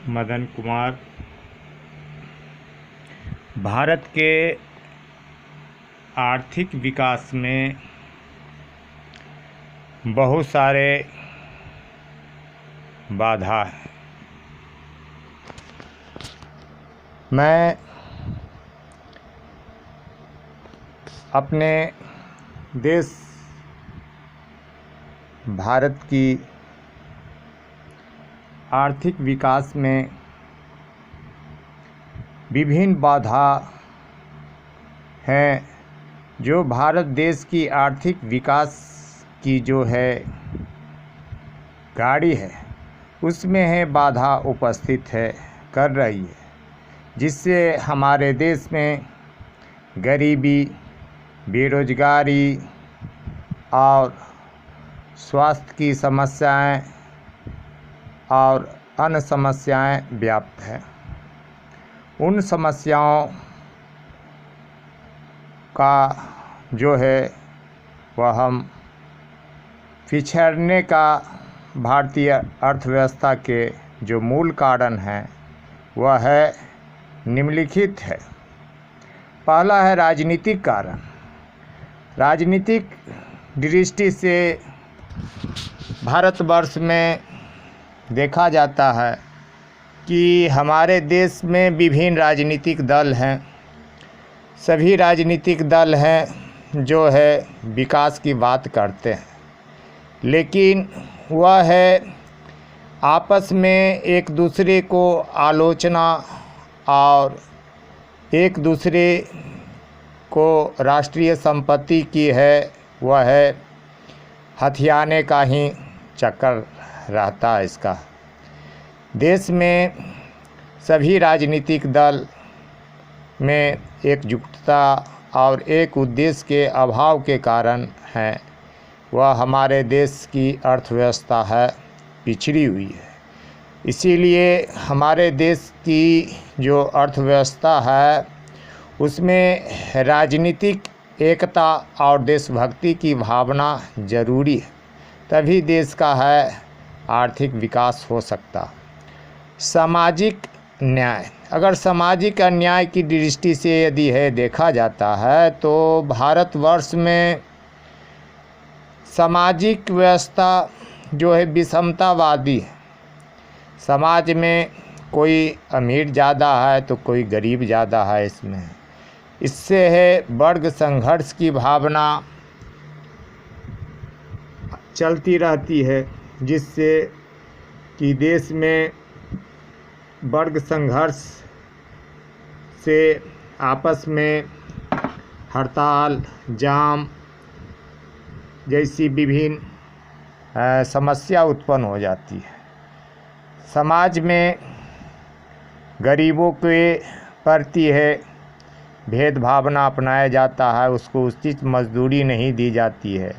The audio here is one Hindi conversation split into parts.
मदन कुमार भारत के आर्थिक विकास में बहुत सारे बाधा हैं। मैं अपने देश भारत की आर्थिक विकास में विभिन्न बाधा हैं जो भारत देश की आर्थिक विकास की जो है गाड़ी है उसमें है बाधा उपस्थित है कर रही है, जिससे हमारे देश में गरीबी, बेरोजगारी और स्वास्थ्य की समस्याएं और अन्य समस्याएं व्याप्त हैं। उन समस्याओं का जो है वह हम पिछड़ने का भारतीय अर्थव्यवस्था के जो मूल कारण हैं वह है निम्नलिखित है। पहला है राजनीतिक कारण। राजनीतिक दृष्टि से भारतवर्ष में देखा जाता है कि हमारे देश में विभिन्न राजनीतिक दल हैं। सभी राजनीतिक दल हैं जो है विकास की बात करते हैं, लेकिन वह है आपस में एक दूसरे को आलोचना और एक दूसरे को राष्ट्रीय संपत्ति की है वह है हथियाने का ही चक्कर रहता है। इसका देश में सभी राजनीतिक दल में एकजुटता और एक उद्देश्य के अभाव के कारण है वह हमारे देश की अर्थव्यवस्था है पिछड़ी हुई है। इसीलिए हमारे देश की जो अर्थव्यवस्था है उसमें राजनीतिक एकता और देशभक्ति की भावना जरूरी है, तभी देश का है आर्थिक विकास हो सकता। सामाजिक न्याय, अगर सामाजिक अन्याय की दृष्टि से यदि है देखा जाता है तो भारतवर्ष में सामाजिक व्यवस्था जो है विषमतावादी है। समाज में कोई अमीर ज़्यादा है तो कोई गरीब ज़्यादा है। इससे है वर्ग संघर्ष की भावना चलती रहती है, जिससे कि देश में वर्ग संघर्ष से आपस में हड़ताल, जाम जैसी विभिन्न समस्या उत्पन्न हो जाती है। समाज में गरीबों के प्रति है भेदभावना अपनाया जाता है, उसको उचित मजदूरी नहीं दी जाती है,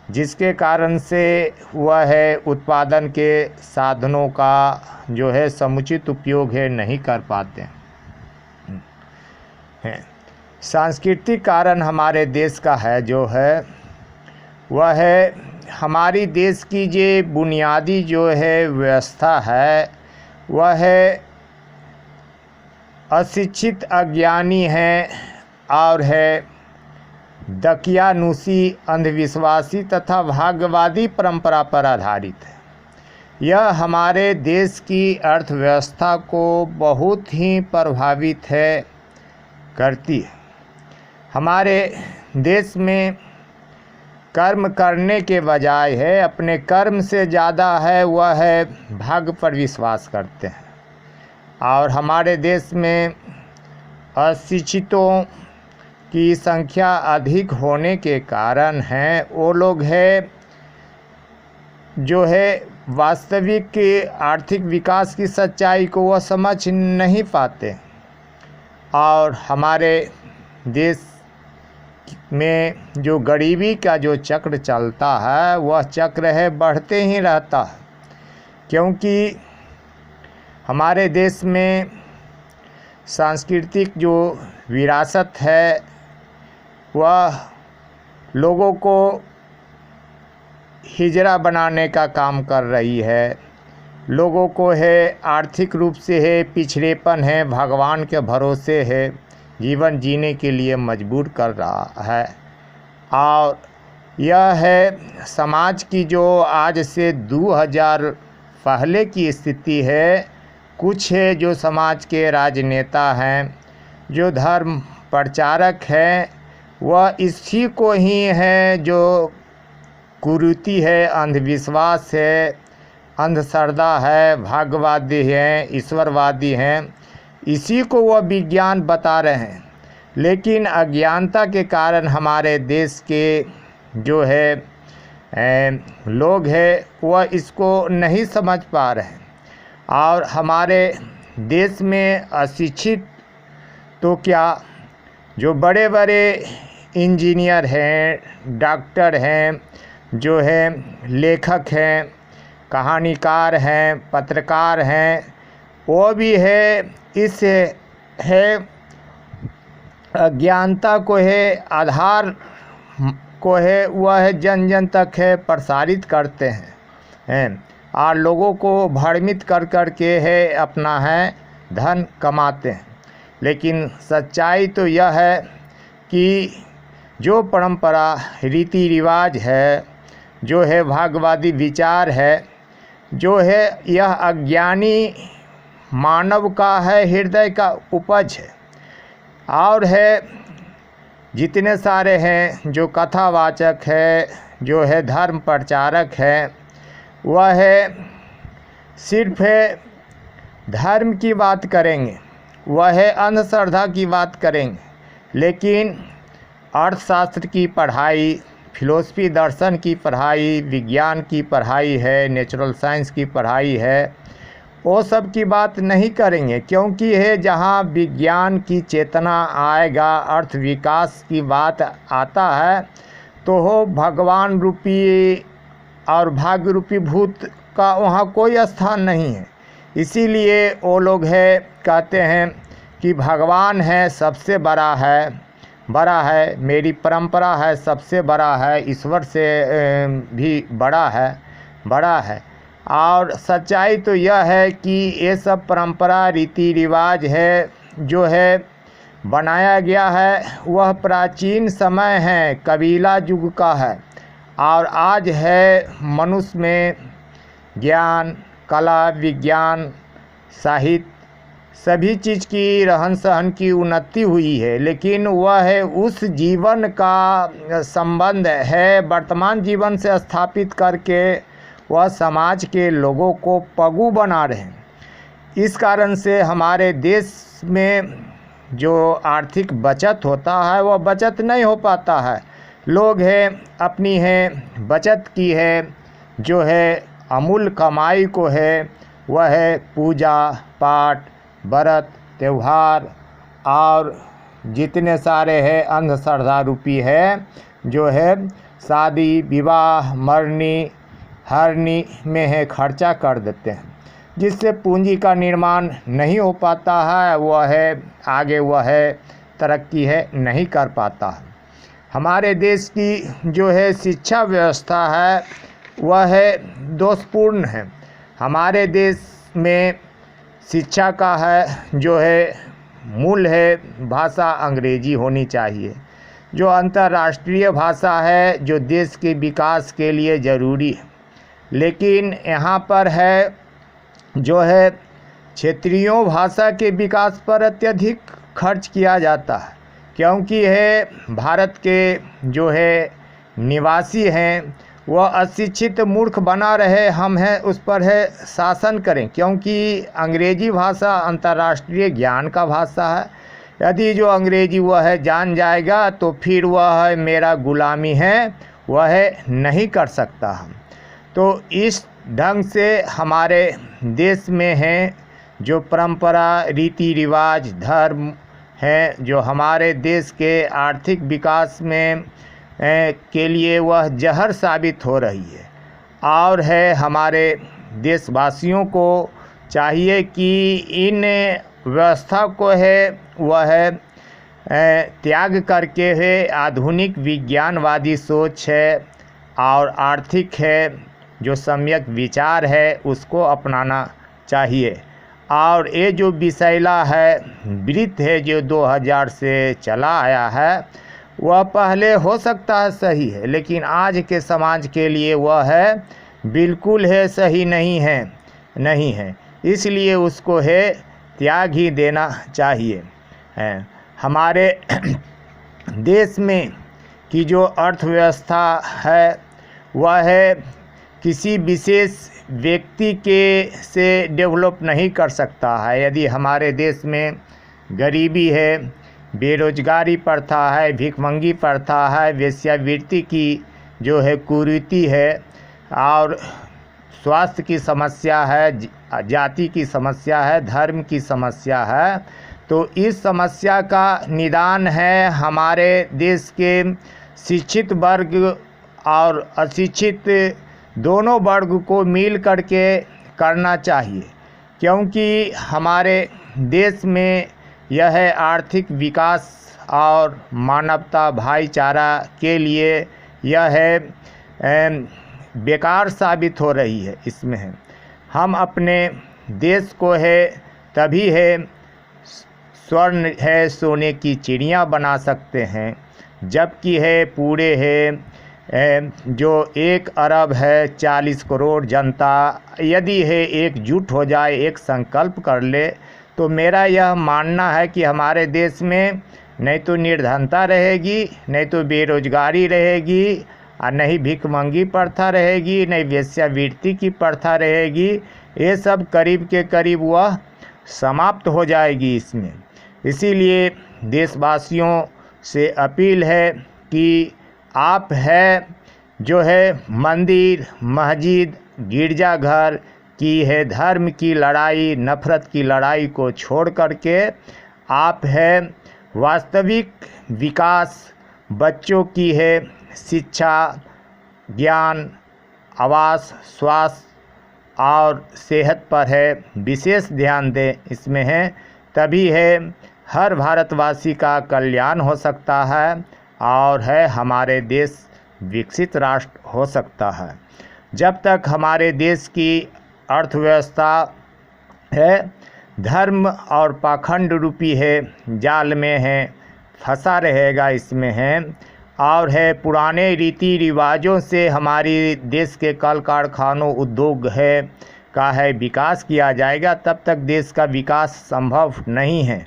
जिसके कारण से वह है उत्पादन के साधनों का जो है समुचित उपयोग है नहीं कर पाते हैं। सांस्कृतिक कारण हमारे देश का है जो है वह है हमारी देश की जो बुनियादी जो है व्यवस्था है वह है अशिक्षित, अज्ञानी है और है दकियानुसी, अंधविश्वासी तथा भाग्यवादी परंपरा पर आधारित है। यह हमारे देश की अर्थव्यवस्था को बहुत ही प्रभावित है करती है। हमारे देश में कर्म करने के बजाय है अपने कर्म से ज़्यादा है वह है भाग्य पर विश्वास करते हैं। और हमारे देश में अशिक्षितों की संख्या अधिक होने के कारण हैं वो लोग है जो है वास्तविक आर्थिक विकास की सच्चाई को वह समझ नहीं पाते। और हमारे देश में जो गरीबी का जो चक्र चलता है वह चक्र है बढ़ते ही रहता है, क्योंकि हमारे देश में सांस्कृतिक जो विरासत है वह लोगों को हिजड़ा बनाने का काम कर रही है। लोगों को है आर्थिक रूप से है पिछड़ेपन है, भगवान के भरोसे है, जीवन जीने के लिए मजबूर कर रहा है। और यह है समाज की जो आज से 2000 पहले की स्थिति है। कुछ है जो समाज के राजनेता हैं, जो धर्म प्रचारक हैं, वह इसी को ही है जो कुरीति है, अंधविश्वास है, अंधश्रद्धा है, भाग्यवादी हैं, ईश्वरवादी हैं, इसी को वह विज्ञान बता रहे हैं। लेकिन अज्ञानता के कारण हमारे देश के जो है लोग हैं वह इसको नहीं समझ पा रहे हैं। और हमारे देश में अशिक्षित तो क्या, जो बड़े बड़े इंजीनियर हैं, डॉक्टर हैं, जो है लेखक हैं, कहानीकार हैं, पत्रकार हैं, वो भी है इस है अज्ञानता को है आधार को है वह है जन जन तक है प्रसारित करते हैं और लोगों को भ्रमित कर कर के है अपना है धन कमाते हैं। लेकिन सच्चाई तो यह है कि जो परंपरा रीति रिवाज है, जो है भाग्यवादी विचार है, जो है यह अज्ञानी मानव का है हृदय का उपज है। और है जितने सारे हैं जो कथावाचक है, जो है धर्म प्रचारक है, वह है सिर्फ है धर्म की बात करेंगे, वह है अंधश्रद्धा की बात करेंगे, लेकिन अर्थशास्त्र की पढ़ाई, फिलोसफी दर्शन की पढ़ाई, विज्ञान की पढ़ाई है, नेचुरल साइंस की पढ़ाई है, वो सब की बात नहीं करेंगे। क्योंकि है जहाँ विज्ञान की चेतना आएगा, अर्थ विकास की बात आता है, तो हो भगवान रूपी और भाग्य रूपी भूत का वहाँ कोई स्थान नहीं है। इसीलिए वो लोग है कहते हैं कि भगवान है सबसे बड़ा है, मेरी परंपरा है सबसे बड़ा है, ईश्वर से भी बड़ा है। और सच्चाई तो यह है कि ये सब परंपरा रीति रिवाज है जो है बनाया गया है, वह प्राचीन समय है, कबीला युग का है। और आज है मनुष्य में ज्ञान, कला, विज्ञान, साहित्य सभी चीज़ की रहन सहन की उन्नति हुई है, लेकिन वह है उस जीवन का संबंध है वर्तमान जीवन से स्थापित करके वह समाज के लोगों को पगु बना रहे हैं। इस कारण से हमारे देश में जो आर्थिक बचत होता है वह बचत नहीं हो पाता है। लोग है अपनी है बचत की है जो है अमूल्य कमाई को है वह है पूजा पाठ, व्रत, त्यौहार और जितने सारे हैं अंधश्रद्धा रूपी है जो है शादी विवाह मरनी हरनी में है खर्चा कर देते हैं, जिससे पूंजी का निर्माण नहीं हो पाता है, वह है आगे वह है तरक्की है नहीं कर पाता है। हमारे देश की जो है शिक्षा व्यवस्था है वह है दोषपूर्ण है। हमारे देश में शिक्षा का है जो है मूल है भाषा अंग्रेजी होनी चाहिए, जो अंतर्राष्ट्रीय भाषा है जो देश के विकास के लिए ज़रूरी है। लेकिन यहाँ पर है जो है क्षेत्रीय भाषा के विकास पर अत्यधिक खर्च किया जाता है, क्योंकि है भारत के जो है निवासी हैं वह अशिक्षित मूर्ख बना रहे, हम हैं उस पर है शासन करें, क्योंकि अंग्रेजी भाषा अंतर्राष्ट्रीय ज्ञान का भाषा है। यदि जो अंग्रेजी वह है जान जाएगा तो फिर वह है मेरा गुलामी है वह है नहीं कर सकता हम। तो इस ढंग से हमारे देश में है जो परंपरा रीति रिवाज धर्म है जो हमारे देश के आर्थिक विकास में के लिए वह जहर साबित हो रही है। और है हमारे देशवासियों को चाहिए कि इन व्यवस्था को है वह है त्याग करके है आधुनिक विज्ञानवादी सोच है और आर्थिक है जो सम्यक विचार है उसको अपनाना चाहिए। और ये जो विषैला है वृत्त है जो 2000 से चला आया है, वह पहले हो सकता है सही है, लेकिन आज के समाज के लिए वह है बिल्कुल है सही नहीं है। इसलिए उसको है त्याग ही देना चाहिए। हमारे देश में की जो अर्थव्यवस्था है वह है किसी विशेष व्यक्ति के से डेवलप नहीं कर सकता है। यदि हमारे देश में गरीबी है, बेरोजगारी प्रथा है, भिखमंगी प्रथा है, वेश्यावृत्ति की जो है कुरीति है, और स्वास्थ्य की समस्या है, जाति की समस्या है, धर्म की समस्या है, तो इस समस्या का निदान है हमारे देश के शिक्षित वर्ग और अशिक्षित दोनों वर्ग को मिल करके करना चाहिए। क्योंकि हमारे देश में यह आर्थिक विकास और मानवता भाईचारा के लिए यह है बेकार साबित हो रही है। इसमें है हम अपने देश को है तभी है स्वर्ण है सोने की चिड़िया बना सकते हैं, जबकि है पूरे है जो 1 अरब है 40 करोड़ जनता यदि है एकजुट हो जाए, एक संकल्प कर ले, तो मेरा यह मानना है कि हमारे देश में नहीं तो निर्धनता रहेगी, नहीं तो बेरोजगारी रहेगी, और नहीं भिखमंगी प्रथा रहेगी, नहीं वेश्यावृत्ति की प्रथा रहेगी। ये सब करीब के करीब वह समाप्त हो जाएगी इसमें। इसीलिए देशवासियों से अपील है कि आप है जो है मंदिर, मस्जिद, गिरजाघर की है धर्म की लड़ाई, नफरत की लड़ाई को छोड़ करके आप है वास्तविक विकास, बच्चों की है शिक्षा, ज्ञान, आवास, स्वास्थ्य और सेहत पर है विशेष ध्यान दें। इसमें है तभी है हर भारतवासी का कल्याण हो सकता है और है हमारे देश विकसित राष्ट्र हो सकता है। जब तक हमारे देश की अर्थव्यवस्था है धर्म और पाखंड रूपी है जाल में है फंसा रहेगा, इसमें है और है पुराने रीति रिवाजों से हमारी देश के कल कारखानों उद्योग है का है विकास किया जाएगा, तब तक देश का विकास संभव नहीं है।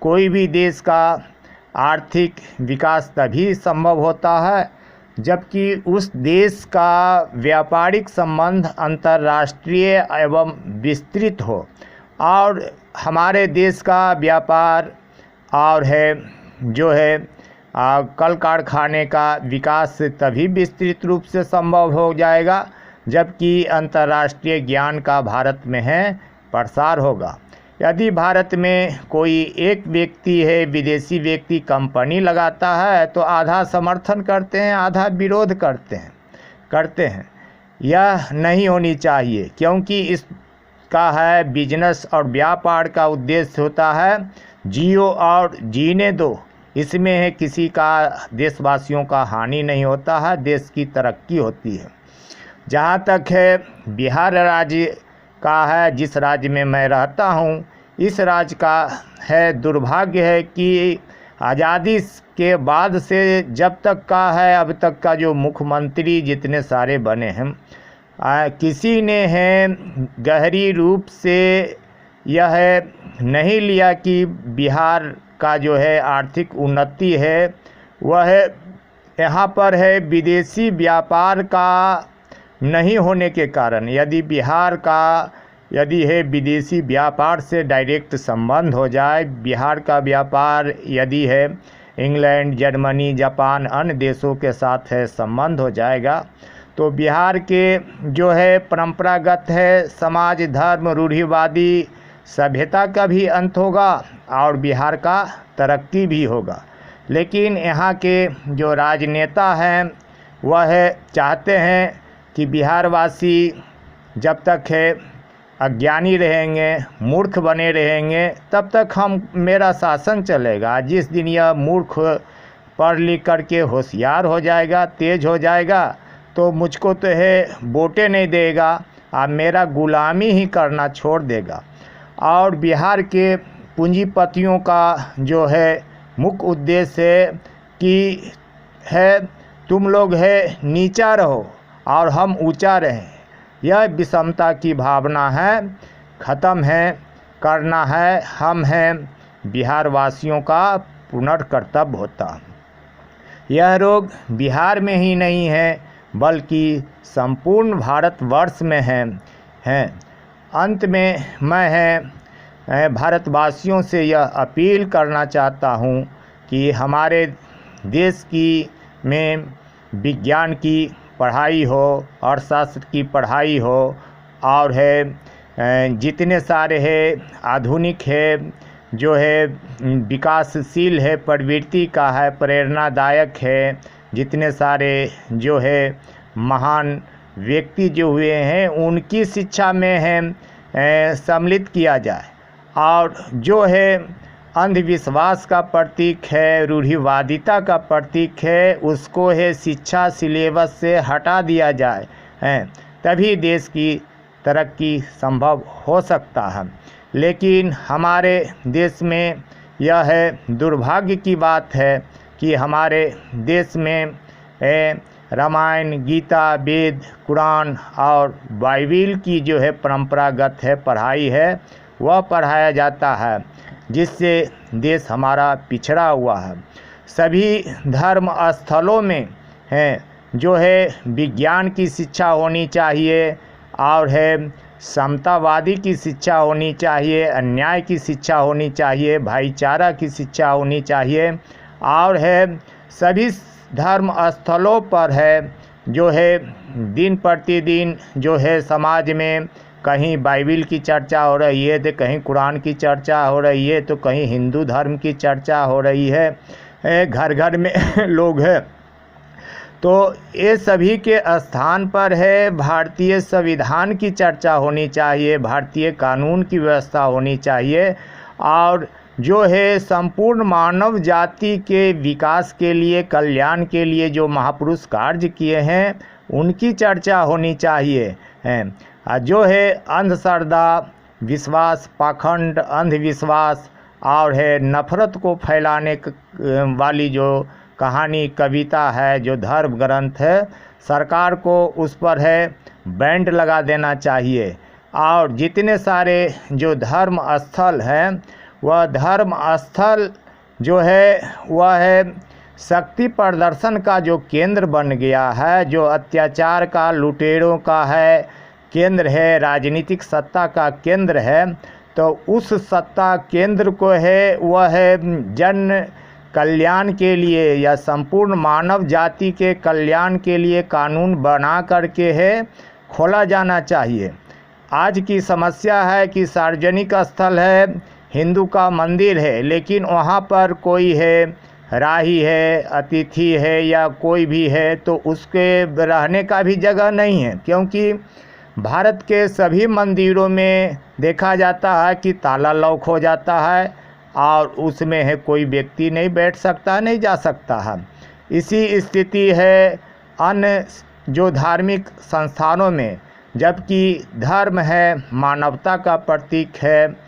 कोई भी देश का आर्थिक विकास तभी संभव होता है जबकि उस देश का व्यापारिक संबंध अंतर्राष्ट्रीय एवं विस्तृत हो, और हमारे देश का व्यापार और है जो है कल कारखाने का विकास तभी विस्तृत रूप से संभव हो जाएगा जबकि अंतर्राष्ट्रीय ज्ञान का भारत में है प्रसार होगा। यदि भारत में कोई एक व्यक्ति है विदेशी व्यक्ति कंपनी लगाता है तो आधा समर्थन करते हैं, आधा विरोध करते हैं। यह नहीं होनी चाहिए, क्योंकि इसका है बिजनेस और व्यापार का उद्देश्य होता है जियो और जीने दो। इसमें है किसी का देशवासियों का हानि नहीं होता है, देश की तरक्की होती है। जहाँ तक है बिहार राज्य का है, जिस राज्य में मैं रहता हूँ, इस राज्य का है दुर्भाग्य है कि आज़ादी के बाद से जब तक का है अब तक का जो मुख्यमंत्री जितने सारे बने हैं किसी ने है गहरी रूप से यह नहीं लिया कि बिहार का जो है आर्थिक उन्नति है वह यहाँ पर है विदेशी व्यापार का नहीं होने के कारण। यदि बिहार का है विदेशी व्यापार से डायरेक्ट संबंध हो जाए, बिहार का व्यापार यदि है इंग्लैंड, जर्मनी, जापान अन्य देशों के साथ है संबंध हो जाएगा, तो बिहार के जो है परंपरागत है समाज, धर्म, रूढ़िवादी सभ्यता का भी अंत होगा और बिहार का तरक्की भी होगा। लेकिन यहाँ के जो राजनेता हैं वह चाहते हैं कि बिहारवासी जब तक है अज्ञानी रहेंगे, मूर्ख बने रहेंगे, तब तक मेरा शासन चलेगा। जिस दिन यह मूर्ख पढ़ लिख करके होशियार हो जाएगा, तेज हो जाएगा, तो मुझको तो है वोटें नहीं देगा, अब मेरा गुलामी ही करना छोड़ देगा। और बिहार के पूंजीपतियों का जो है मुख्य उद्देश्य है कि तुम लोग है नीचा रहो और हम ऊंचा रहें। यह विषमता की भावना है, ख़त्म है करना है। हम हैं बिहार वासियों का पुनर्कर्तव्य होता। यह रोग बिहार में ही नहीं है बल्कि संपूर्ण भारतवर्ष में है। अंत में मैं भारतवासियों से यह अपील करना चाहता हूँ कि हमारे देश में विज्ञान की पढ़ाई हो, अर्थशास्त्र की पढ़ाई हो, और जितने सारे आधुनिक जो विकासशील प्रवृत्ति का प्रेरणादायक जितने सारे जो महान व्यक्ति जो हुए हैं उनकी शिक्षा में सम्मिलित किया जाए। और जो अंधविश्वास का प्रतीक रूढ़िवादिता का प्रतीक उसको शिक्षा सिलेबस से हटा दिया जाए, तभी देश की तरक्की संभव हो सकता है। लेकिन हमारे देश में यह दुर्भाग्य की बात है कि हमारे देश में रामायण, गीता, वेद, कुरान और बाइबिल की जो परंपरागत पढ़ाई वह पढ़ाया जाता है, जिससे देश हमारा पिछड़ा हुआ है। सभी धर्म स्थलों में जो विज्ञान की शिक्षा होनी चाहिए और समतावादी की शिक्षा होनी चाहिए, अन्याय की शिक्षा होनी चाहिए, भाईचारा की शिक्षा होनी चाहिए। और सभी धर्म स्थलों पर जो दिन प्रतिदिन जो समाज में कहीं बाइबिल की चर्चा हो रही है, तो कहीं कुरान की चर्चा हो रही है, तो कहीं हिंदू धर्म की चर्चा हो रही है। घर घर में लोग तो ये सभी के स्थान पर भारतीय संविधान की चर्चा होनी चाहिए, भारतीय कानून की व्यवस्था होनी चाहिए, और जो संपूर्ण मानव जाति के विकास के लिए, कल्याण के लिए जो महापुरुष कार्य किए हैं उनकी चर्चा होनी चाहिए। जो अंधश्रद्धा, विश्वास, पाखंड, अंधविश्वास और नफरत को फैलाने वाली जो कहानी, कविता जो धर्म ग्रंथ सरकार को उस पर बैंड लगा देना चाहिए। और जितने सारे जो धर्म स्थल हैं, वह धर्म स्थल जो वह शक्ति प्रदर्शन का जो केंद्र बन गया है, जो अत्याचार का, लुटेरों का केंद्र राजनीतिक सत्ता का केंद्र तो उस सत्ता केंद्र को वह जन कल्याण के लिए या संपूर्ण मानव जाति के कल्याण के लिए कानून बना करके खोला जाना चाहिए। आज की समस्या है कि सार्वजनिक स्थल हिंदू का मंदिर लेकिन वहाँ पर कोई राही अतिथि या कोई भी तो उसके रहने का भी जगह नहीं है, क्योंकि भारत के सभी मंदिरों में देखा जाता है कि ताला लॉक हो जाता है और उसमें कोई व्यक्ति नहीं बैठ सकता, नहीं जा सकता है। इसी स्थिति अन्य जो धार्मिक संस्थानों में, जबकि धर्म मानवता का प्रतीक